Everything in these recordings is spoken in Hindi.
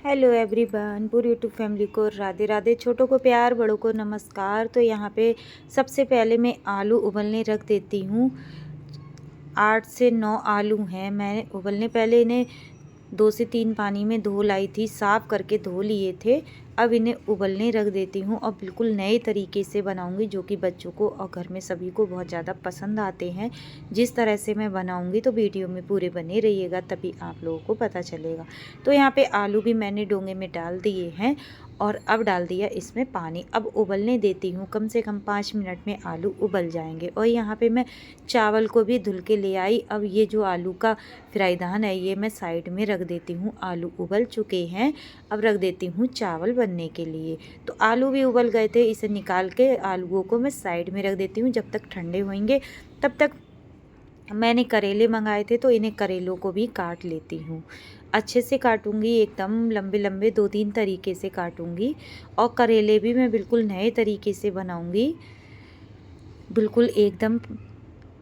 हेलो एवरीवन, पूरी यूट्यूब फैमिली को राधे राधे। छोटों को प्यार, बड़ों को नमस्कार। तो यहाँ पे सबसे पहले मैं आलू उबलने रख देती हूँ। 8 से 9 आलू हैं। मैं उबलने पहले इन्हें 2 से 3 पानी में धो लाई थी, साफ़ करके धो लिए थे। अब इन्हें उबलने रख देती हूँ और बिल्कुल नए तरीके से बनाऊँगी, जो कि बच्चों को और घर में सभी को बहुत ज़्यादा पसंद आते हैं। जिस तरह से मैं बनाऊँगी तो वीडियो में पूरे बने रहिएगा, तभी आप लोगों को पता चलेगा। तो यहाँ पे आलू भी मैंने डोंगे में डाल दिए हैं और अब डाल दिया इसमें पानी। अब उबलने देती हूँ, कम से कम 5 मिनट में आलू उबल जाएंगे। और यहाँ पे मैं चावल को भी धुल के ले आई। अब ये जो आलू का फ्राईदान है ये मैं साइड में रख देती हूँ। आलू उबल चुके हैं, अब रख देती हूँ चावल बनने के लिए। तो आलू भी उबल गए थे, इसे निकाल के आलूओं को मैं साइड में रख देती हूँ। जब तक ठंडे होंगे तब तक मैंने करेले मंगाए थे, तो इन्हें करेलों को भी काट लेती हूँ। अच्छे से काटूंगी, एकदम लंबे लंबे 2-3 तरीके से काटूंगी। और करेले भी मैं बिल्कुल नए तरीके से बनाऊंगी, बिल्कुल एकदम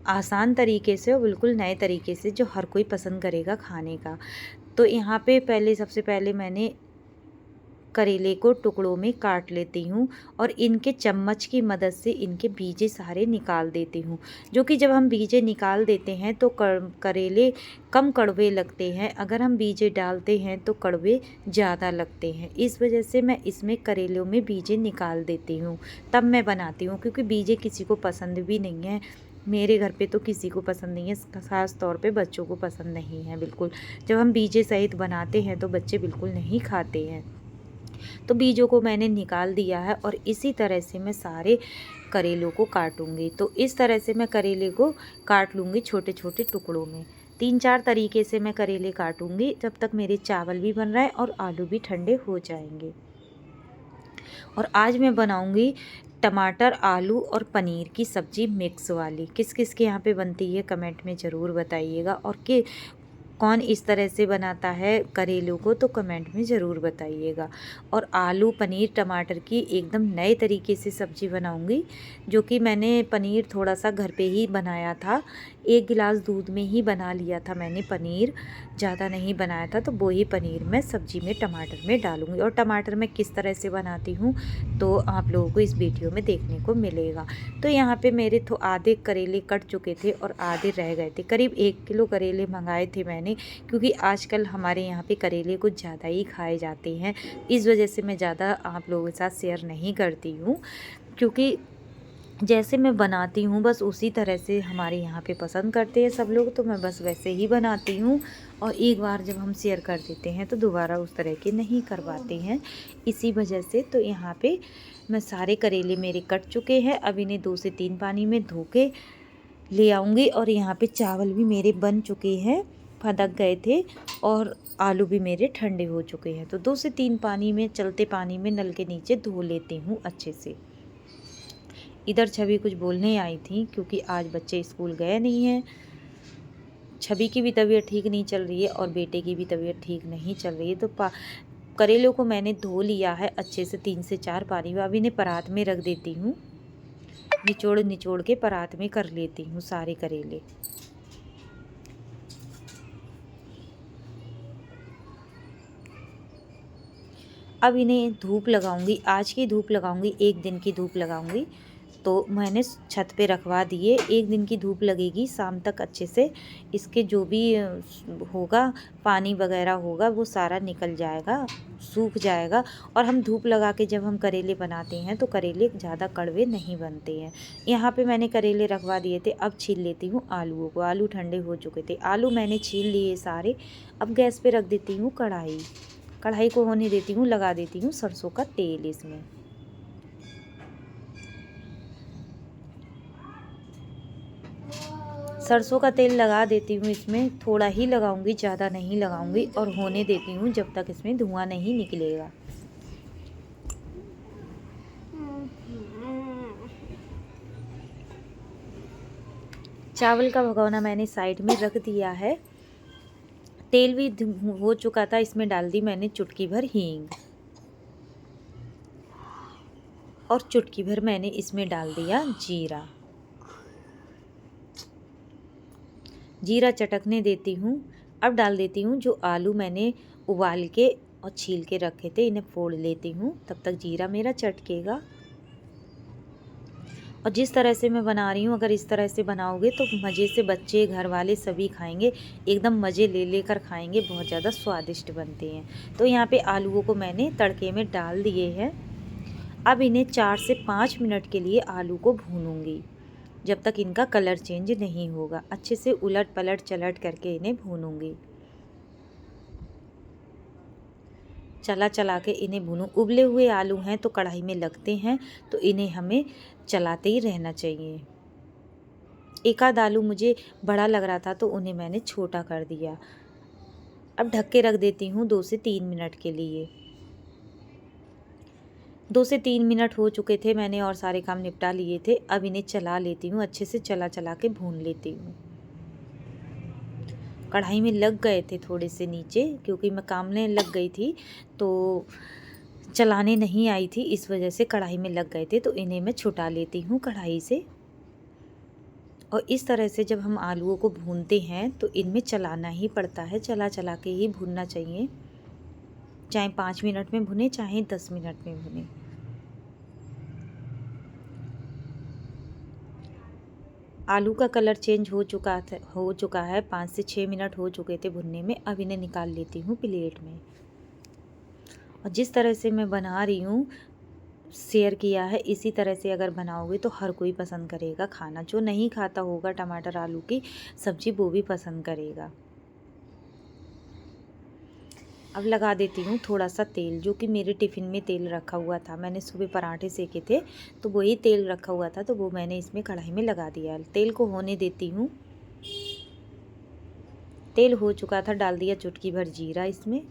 आसान तरीके से और बिल्कुल नए तरीके से, जो हर कोई पसंद करेगा खाने का। तो यहाँ पे सबसे पहले मैंने करेले को टुकड़ों में काट लेती हूँ और इनके चम्मच की मदद से इनके बीजे सारे निकाल देती हूँ। जो कि जब हम बीजे निकाल देते हैं तो करेले कम कड़वे लगते हैं, अगर हम बीजे डालते हैं तो कड़वे ज़्यादा लगते हैं। इस वजह से मैं इसमें करेलों में बीजे निकाल देती हूँ, तब मैं बनाती हूँ। क्योंकि बीजे किसी को पसंद भी नहीं है, मेरे घर पे तो किसी को पसंद नहीं है, ख़ास तौर पे बच्चों को पसंद नहीं है बिल्कुल। जब हम बीजे सहित बनाते हैं तो बच्चे बिल्कुल नहीं खाते हैं। तो बीजों को मैंने निकाल दिया है और इसी तरह से मैं सारे करेलों को काटूंगी। तो इस तरह से मैं करेले को काट लूँगी छोटे छोटे टुकड़ों में। 3-4 तरीके से मैं करेले काटूंगी, जब तक मेरे चावल भी बन रहा है और आलू भी ठंडे हो जाएंगे। और आज मैं बनाऊंगी टमाटर, आलू और पनीर की सब्ज़ी मिक्स वाली। किस किस के यहाँ पे बनती है कमेंट में ज़रूर बताइएगा। और कि कौन इस तरह से बनाता है करेलों को, तो कमेंट में ज़रूर बताइएगा। और आलू, पनीर, टमाटर की एकदम नए तरीके से सब्ज़ी बनाऊंगी। जो कि मैंने पनीर थोड़ा सा घर पे ही बनाया था, 1 गिलास दूध में ही बना लिया था मैंने पनीर, ज़्यादा नहीं बनाया था। तो वो ही पनीर मैं सब्ज़ी में टमाटर में डालूँगी। और टमाटर मैं किस तरह से बनाती हूँ तो आप लोगों को इस वीडियो में देखने को मिलेगा। तो यहाँ पे मेरे आधे करेले कट चुके थे और आधे रह गए थे। करीब 1 किलो करेले मंगाए थे मैंने, क्योंकि आजकल हमारे यहाँ पे करेले कुछ ज़्यादा ही खाए जाते हैं। इस वजह से मैं ज़्यादा आप लोगों के साथ शेयर नहीं करती हूँ, क्योंकि जैसे मैं बनाती हूँ बस उसी तरह से हमारे यहाँ पे पसंद करते हैं सब लोग, तो मैं बस वैसे ही बनाती हूँ। और एक बार जब हम शेयर कर देते हैं तो दोबारा उस तरह के नहीं करवाते हैं, इसी वजह से। तो यहाँ पे मैं सारे करेले मेरे कट चुके हैं, अब इन्हें 2 से 3 पानी में धो के ले आऊँगी। और यहाँ पे चावल भी मेरे बन चुके हैं, फदक गए थे, और आलू भी मेरे ठंडे हो चुके हैं। तो 2 से 3 पानी में, चलते पानी में नल के नीचे धो लेती हूँ अच्छे से। इधर छवि कुछ बोलने आई थी, क्योंकि आज बच्चे स्कूल गए नहीं हैं। छवि की भी तबीयत ठीक नहीं चल रही है और बेटे की भी तबीयत ठीक नहीं चल रही है। तो करेलों को मैंने धो लिया है अच्छे से 3 से 4 पानी में। अब इन्हें परात में रख देती हूँ, निचोड़ निचोड़ के परात में कर लेती हूँ सारे करेले। अब इन्हें धूप लगाऊंगी, आज की धूप लगाऊंगी, 1 दिन की धूप लगाऊंगी। तो मैंने छत पे रखवा दिए, 1 दिन की धूप लगेगी, शाम तक अच्छे से इसके जो भी होगा, पानी वगैरह होगा, वो सारा निकल जाएगा, सूख जाएगा। और हम धूप लगा के जब हम करेले बनाते हैं तो करेले ज़्यादा कड़वे नहीं बनते हैं। यहाँ पे मैंने करेले रखवा दिए थे। अब छील लेती हूँ आलूओं को। आलू ठंडे हो चुके थे, आलू मैंने छील लिए सारे। अब गैस पे रख देती हूँ कढ़ाई, कढ़ाई को होने देती हूँ, लगा देती हूँ सरसों का तेल। इसमें सरसों का तेल लगा देती हूँ, इसमें थोड़ा ही लगाऊंगी, ज़्यादा नहीं लगाऊंगी। और होने देती हूँ जब तक इसमें धुआं नहीं निकलेगा। चावल का भगोना मैंने साइड में रख दिया है, तेल भी हो चुका था, इसमें डाल दी मैंने चुटकी भर हींग, और चुटकी भर मैंने इसमें डाल दिया जीरा। जीरा चटकने देती हूँ। अब डाल देती हूँ जो आलू मैंने उबाल के और छील के रखे थे, इन्हें फोड़ लेती हूँ। तब तक जीरा मेरा चटकेगा। और जिस तरह से मैं बना रही हूँ, अगर इस तरह से बनाओगे तो मज़े से बच्चे, घर वाले सभी खाएंगे, एकदम मज़े ले लेकर खाएंगे, बहुत ज़्यादा स्वादिष्ट बनते हैं। तो यहाँ पे आलूओं को मैंने तड़के में डाल दिए हैं। अब इन्हें 4 से 5 मिनट के लिए आलू को भूनूंगी, जब तक इनका कलर चेंज नहीं होगा। अच्छे से उलट पलट चलट करके इन्हें भूनूंगी, चला चला के इन्हें भूनूं। उबले हुए आलू हैं तो कढ़ाई में लगते हैं, तो इन्हें हमें चलाते ही रहना चाहिए। एक आध आलू मुझे बड़ा लग रहा था तो उन्हें मैंने छोटा कर दिया। अब ढक के रख देती हूँ 2 से 3 मिनट के लिए। 2 से 3 मिनट हो चुके थे, मैंने और सारे काम निपटा लिए थे। अब इन्हें चला लेती हूँ, अच्छे से चला चला के भून लेती हूँ। कढ़ाई में लग गए थे थोड़े से नीचे, क्योंकि मैं कामने लग गई थी तो चलाने नहीं आई थी, इस वजह से कढ़ाई में लग गए थे। तो इन्हें मैं छुटा लेती हूँ कढ़ाई से। और इस तरह से जब हम आलूओं को भूनते हैं तो इनमें चलाना ही पड़ता है, चला चला के ही भूनना चाहिए। चाहे 5 मिनट में भुने, चाहे 10 मिनट में भुने। आलू का कलर चेंज हो चुका है। 5 से 6 मिनट हो चुके थे भुनने में। अब इन्हें निकाल लेती हूँ प्लेट में। और जिस तरह से मैं बना रही हूँ, शेयर किया है, इसी तरह से अगर बनाओगे तो हर कोई पसंद करेगा खाना। जो नहीं खाता होगा टमाटर आलू की सब्ज़ी, वो भी पसंद करेगा। अब लगा देती हूँ थोड़ा सा तेल, जो कि मेरे टिफ़िन में तेल रखा हुआ था। मैंने सुबह पराठे सेके थे तो वही तेल रखा हुआ था, तो वो मैंने इसमें कढ़ाई में लगा दिया। तेल को होने देती हूँ। तेल हो चुका था, डाल दिया चुटकी भर जीरा इसमें।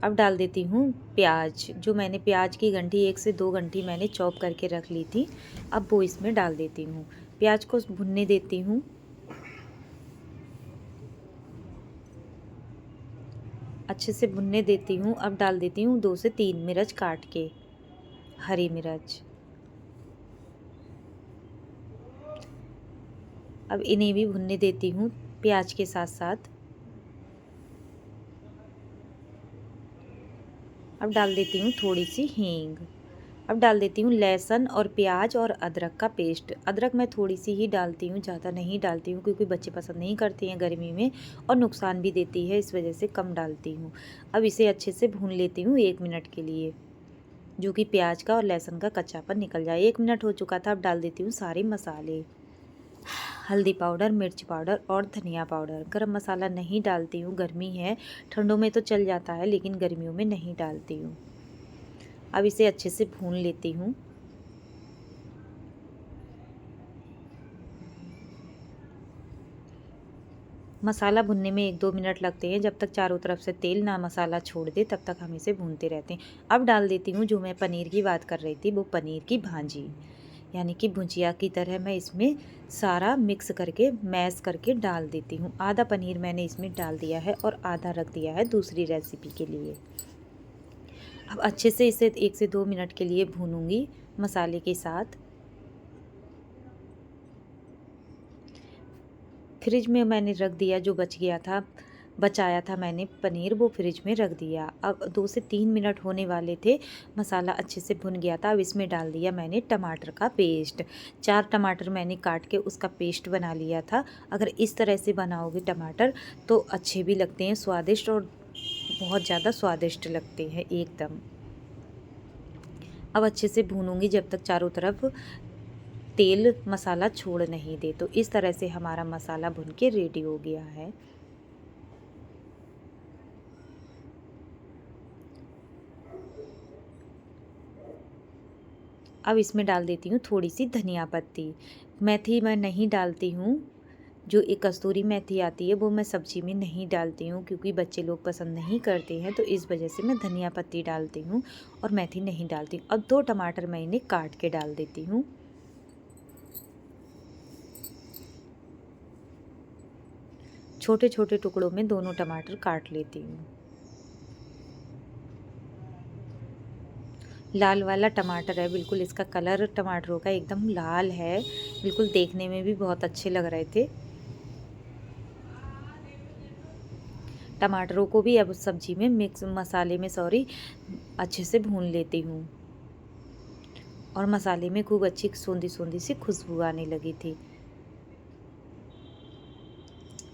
अब डाल देती हूँ प्याज, जो मैंने प्याज की गंठी 1 से 2 गंठी मैंने चॉप करके रख ली थी। अब वो इसमें डाल देती हूँ। प्याज को भुनने देती हूँ। अच्छे से भुनने देती हूँ। अब डाल देती हूँ 2 से 3 मिर्च काट के, हरी मिर्च। अब इन्हें भी भुनने देती हूँ प्याज के साथ साथ। अब डाल देती हूँ थोड़ी सी हींग। अब डाल देती हूँ लहसुन और प्याज और अदरक का पेस्ट। अदरक मैं थोड़ी सी ही डालती हूँ, ज़्यादा नहीं डालती हूँ, क्योंकि बच्चे पसंद नहीं करते हैं गर्मी में और नुकसान भी देती है, इस वजह से कम डालती हूँ। अब इसे अच्छे से भून लेती हूँ 1 मिनट के लिए, जो कि प्याज का और लहसुन का कच्चापन निकल जाए। 1 मिनट हो चुका था। अब डाल देती हूँ सारे मसाले, हल्दी पाउडर, मिर्च पाउडर और धनिया पाउडर। गरम मसाला नहीं डालती हूँ, गर्मी है, ठंडों में तो चल जाता है, लेकिन गर्मियों में नहीं डालती हूँ। अब इसे अच्छे से भून लेती हूँ। मसाला भुनने में 1-2 मिनट लगते हैं। जब तक चारों तरफ से तेल ना मसाला छोड़ दे, तब तक हम इसे भूनते रहते हैं। अब डाल देती हूँ, जो मैं पनीर की बात कर रही थी, वो पनीर की भाजी, यानी कि भुजिया की तरह मैं इसमें सारा मिक्स करके, मैश करके डाल देती हूँ। आधा पनीर मैंने इसमें डाल दिया है और आधा रख दिया है दूसरी रेसिपी के लिए। अब अच्छे से इसे 1 से 2 मिनट के लिए भूनूंगी मसाले के साथ। फ्रिज में मैंने रख दिया, जो बचाया था मैंने पनीर, वो फ्रिज में रख दिया। अब 2 से 3 मिनट होने वाले थे, मसाला अच्छे से भुन गया था। अब इसमें डाल दिया मैंने टमाटर का पेस्ट। 4 टमाटर मैंने काट के उसका पेस्ट बना लिया था। अगर इस तरह से बनाओगे टमाटर तो अच्छे भी लगते हैं, स्वादिष्ट, और बहुत ज़्यादा स्वादिष्ट लगते हैं एकदम। अब अच्छे से भूनूंगी जब तक चारों तरफ तेल मसाला छोड़ नहीं दे। तो इस तरह से हमारा मसाला भुन के रेडी हो गया है। अब इसमें डाल देती हूँ थोड़ी सी धनिया पत्ती। मेथी मैं नहीं डालती हूँ, जो एक कस्तूरी मेथी आती है वो मैं सब्जी में नहीं डालती हूँ, क्योंकि बच्चे लोग पसंद नहीं करते हैं, तो इस वजह से मैं धनिया पत्ती डालती हूँ और मेथी नहीं डालती हूँ। अब 2 टमाटर मैं इन्हें काट के डाल देती हूँ। छोटे छोटे टुकड़ों में दोनों टमाटर काट लेती हूँ। लाल वाला टमाटर है, बिल्कुल इसका कलर टमाटरों का एकदम लाल है, बिल्कुल देखने में भी बहुत अच्छे लग रहे थे। टमाटरों को भी अब सब्जी में मिक्स मसाले में अच्छे से भून लेती हूँ और मसाले में खूब अच्छी सोंधी सोंधी सी खुशबू आने लगी थी।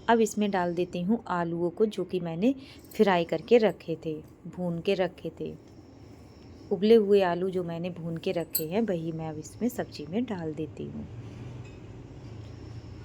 अब इसमें डाल देती हूँ आलूओं को, जो कि मैंने फ्राई करके रखे थे, भून के रखे थे। उबले हुए आलू जो मैंने भून के रखे हैं वही मैं अब इसमें सब्जी में डाल देती हूँ।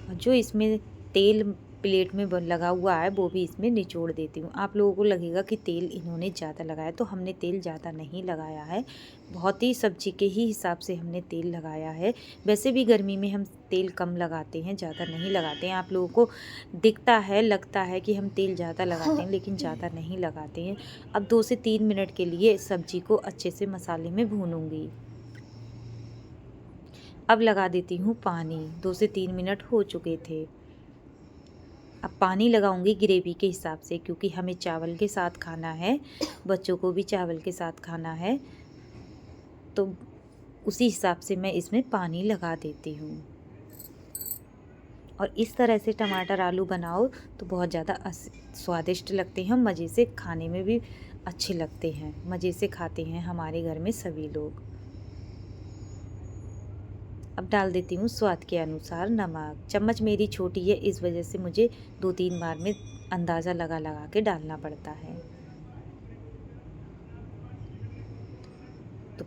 और जो इसमें तेल प्लेट में लगा हुआ है वो भी इसमें निचोड़ देती हूँ। आप लोगों को लगेगा कि तेल इन्होंने ज़्यादा लगाया, तो हमने तेल ज़्यादा नहीं लगाया है, बहुत ही सब्जी के ही हिसाब से हमने तेल लगाया है। वैसे भी गर्मी में हम तेल कम लगाते हैं, ज़्यादा नहीं लगाते हैं। आप लोगों को दिखता है, लगता है कि हम तेल ज़्यादा लगाते हैं, लेकिन ज़्यादा नहीं लगाते हैं। अब 2 से 3 मिनट के लिए सब्जी को अच्छे से मसाले में भूनूंगी। अब लगा देती हूँ पानी। 2 से 3 मिनट हो चुके थे। अब पानी लगाऊंगी ग्रेवी के हिसाब से, क्योंकि हमें चावल के साथ खाना है, बच्चों को भी चावल के साथ खाना है, तो उसी हिसाब से मैं इसमें पानी लगा देती हूँ। और इस तरह से टमाटर आलू बनाओ तो बहुत ज़्यादा स्वादिष्ट लगते हैं, मज़े से खाने में भी अच्छे लगते हैं। मज़े से खाते हैं हमारे घर में सभी लोग। अब डाल देती हूँ स्वाद के अनुसार नमक। चम्मच मेरी छोटी है, इस वजह से मुझे 2-3 बार में अंदाज़ा लगा लगा के डालना पड़ता है। तो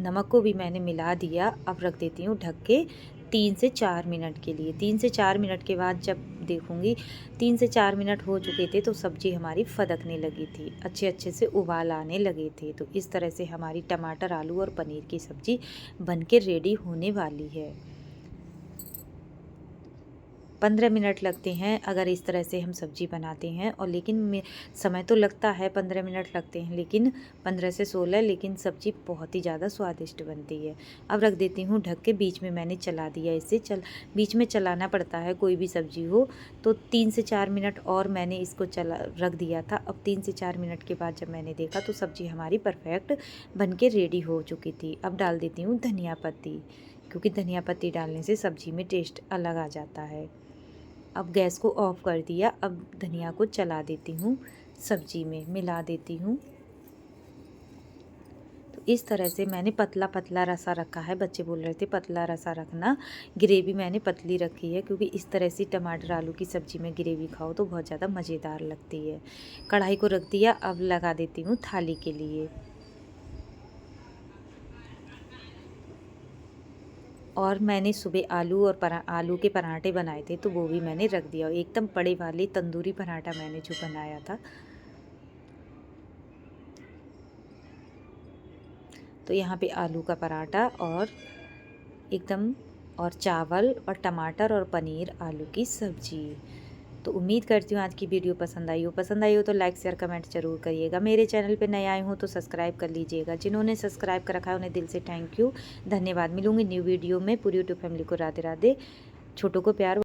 नमक को भी मैंने मिला दिया। अब रख देती हूँ ढक के 3 से 4 मिनट के लिए। 3 से 4 मिनट के बाद जब देखूँगी 3 से 4 मिनट हो चुके थे, तो सब्ज़ी हमारी फदकने लगी थी, अच्छे से उबाल आने लगे थे। तो इस तरह से हमारी टमाटर आलू और पनीर की सब्ज़ी बनके रेडी होने वाली है। 15 मिनट लगते हैं अगर इस तरह से हम सब्ज़ी बनाते हैं, और लेकिन समय तो लगता है 15 मिनट लगते हैं, लेकिन 15 से 16, लेकिन सब्ज़ी बहुत ही ज़्यादा स्वादिष्ट बनती है। अब रख देती हूँ ढक के। बीच में मैंने चला दिया इसे, बीच में चलाना पड़ता है कोई भी सब्ज़ी हो। तो 3 से 4 मिनट और मैंने इसको रख दिया था। अब 3 से 4 मिनट के बाद जब मैंने देखा तो सब्ज़ी हमारी परफेक्ट बन के रेडी हो चुकी थी। अब डाल देती हूँ धनिया पत्ती, क्योंकि धनिया पत्ती डालने से सब्ज़ी में टेस्ट अलग आ जाता है। अब गैस को ऑफ कर दिया। अब धनिया को चला देती हूँ, सब्जी में मिला देती हूँ। तो इस तरह से मैंने पतला पतला रसा रखा है। बच्चे बोल रहे थे पतला रसा रखना, ग्रेवी मैंने पतली रखी है, क्योंकि इस तरह से टमाटर आलू की सब्ज़ी में ग्रेवी खाओ तो बहुत ज़्यादा मज़ेदार लगती है। कढ़ाई को रख दिया। अब लगा देती हूँ थाली के लिए। और मैंने सुबह आलू और आलू के पराठे बनाए थे, तो वो भी मैंने रख दिया। एकदम बड़े वाले तंदूरी पराठा मैंने जो बनाया था। तो यहाँ पे आलू का पराठा और एकदम, और चावल और टमाटर और पनीर आलू की सब्ज़ी। तो उम्मीद करती हूँ आज की वीडियो पसंद आई हो तो लाइक शेयर कमेंट ज़रूर करिएगा। मेरे चैनल पे नए आए हो तो सब्सक्राइब कर लीजिएगा। जिन्होंने सब्सक्राइब कर रखा है उन्हें दिल से थैंक यू, धन्यवाद। मिलूँगी न्यू वीडियो में। पूरी यूट्यूब फैमिली को राधे राधे, छोटों को प्यार।